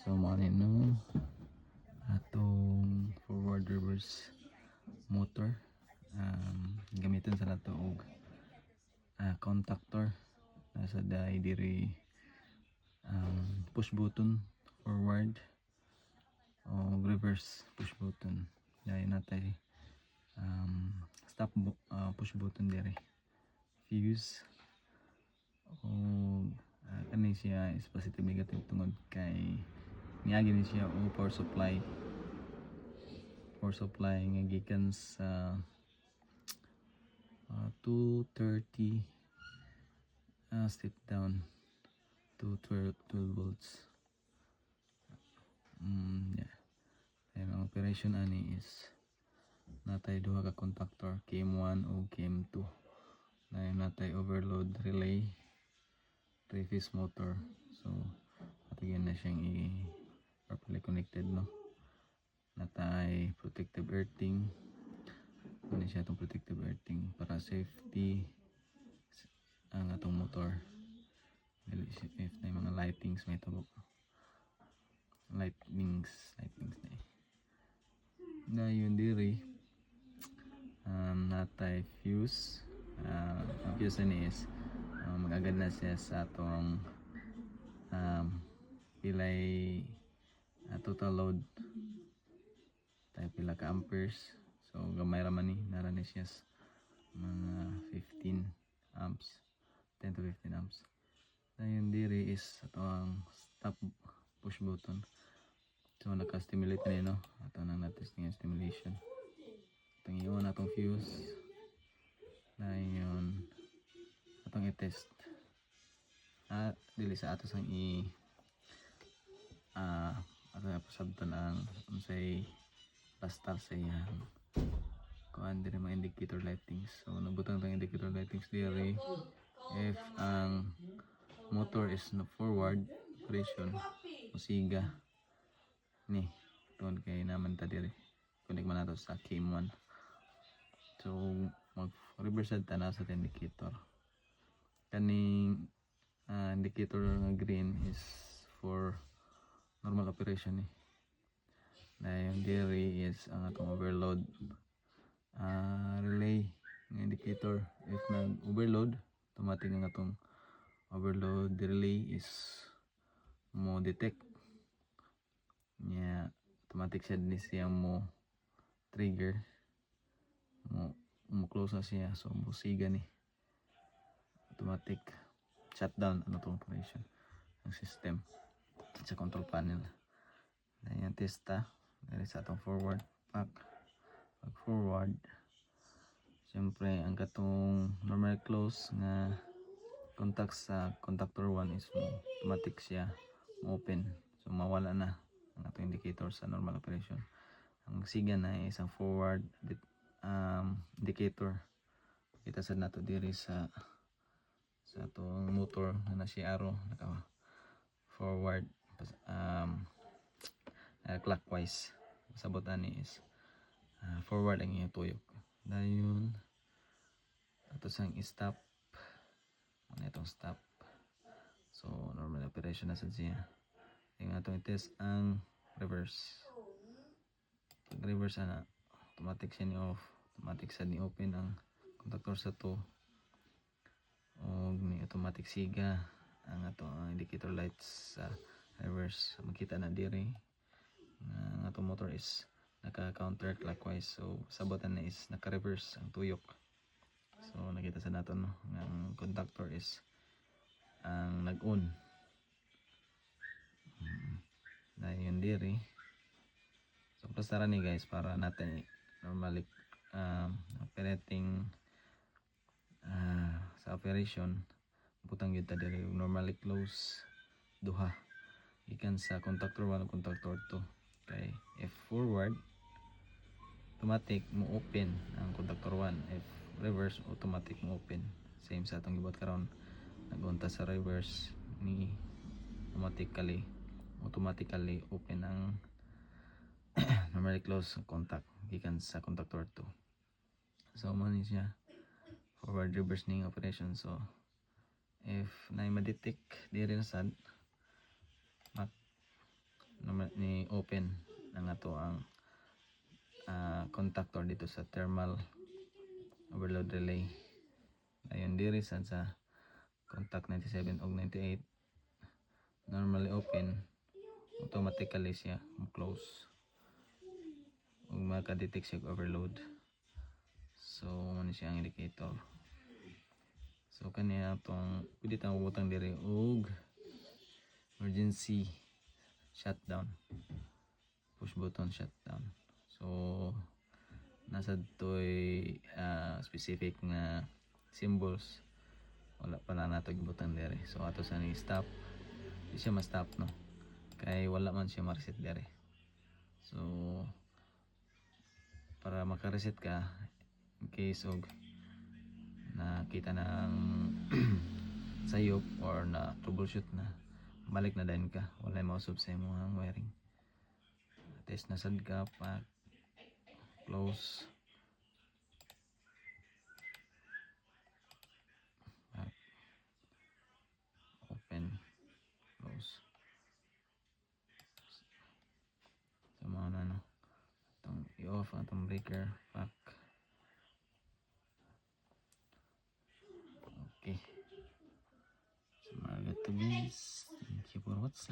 So manino atong forward reverse motor, gamiton sa nato og contactor nasa dai diri, push button forward o reverse push button. Dahil natay stop push button diri, fuse o kani siya is positive negative tungod kay niagi ni siya o power supply nga gikan sa 230 step down to 12 volts. Yeah. Ang operation ani is natay duha ka contactor, KM1 o KM2. Natay overload relay, 3-phase motor. So atagyan na siyang properly connected, no. Natay protective earthing. Ano siya itong protective earthing para safety ang atong motor. If na mga lightings may tabo, lightnings na yun diri. Natay fuse. Ang fuse ni is magagad na siya sa atong pilay total load tayo pila ka amperes. So gamay raman ni nara ni siya mga 15 amps, 10 to 15 amps. Na yun diri is atong stop push button. So naka-stimulate na, no? Ato nang natis nga stimulation. Itong iyon atong fuse. Na yun atong i-test. Dili sa ato sang ato na pasabtan ang unsay pastar sa iyang kuan diri mga indicator lightings. So nabutang tang indicator lightings diri if ang motor is no forward operation musiga ni tuon kay naman ta diri connect man nato sa KM1. So mag reverse ta na sa indicator. Kaning indicator nga green is for normal operation ni. Na yung diri is ang atong overload relay ng indicator. If nag-overload, automatic ang atong overload relay is mo detect niya, automatic siya din siya mo trigger mo close na siya. So musiga ni automatic shutdown ang atong operation ng system sa control panel. Na yung testa dari sa atong forward pack. Pag forward, siyempre ang katong normal close nga contact sa contactor 1 is automatic siya open. So mawala na ang atong indicator sa normal operation. Ang siga na is ang forward indicator. Kita sa nato diri sa atong motor na siya arrow naka forward clockwise. Sabot ani is forward ang iyong tuyok. Dayon ato sang stop. Ano itong stop? So normal operation na sa siya. Yung atong i-test ang reverse. Pag reverse na automatic siya ni off. Automatic siya ni open ang contactor sa to. O may automatic siga ang atong indicator lights sa reverse. Makita na diri ang atong motor is naka counter clockwise. So sabotan na is naka reverse ang tuyok. So nakita sa nato, no, ang contactor is ang nag-on. Dahil yun diri. So pasara ni guys para natin normally operating sa operation butang yun ta diri normally close duha ikan sa contactor 1 o contactor 2. Kay if forward automatic mo open ang contactor 1, if reverse automatic mo open. Same sa atong gibot karon, nagunta sa reverse ni automatically open ang normally close contact gikan sa contactor 2. So mo ni siya forward reverse ning operation. So if na ma-detect diri na sad ni open ang ato ang contactor dito sa thermal overload relay. Ayon diri sa contact 97 ug 98 normally open, automatically siya close ug makadetect siya overload. So mo siya ang indicator. So kaniya atong pwede tang butang diri og emergency shutdown, push button shutdown. So nasa toy specific nga symbols, wala pa na nato gibutang diri. So ato sa ni stop, di siya ma-stop no, kay wala man siya ma-reset diri. So para maka-reset ka in case og nakita ng sayop or na troubleshoot na, balik na din ka, wala mausab sa imong wiring. Test na sad ka, pack, close, pack, open, close. So mga na itong i-off ang itong breaker, pack. Okay. So mga gatubis, thank you for watching.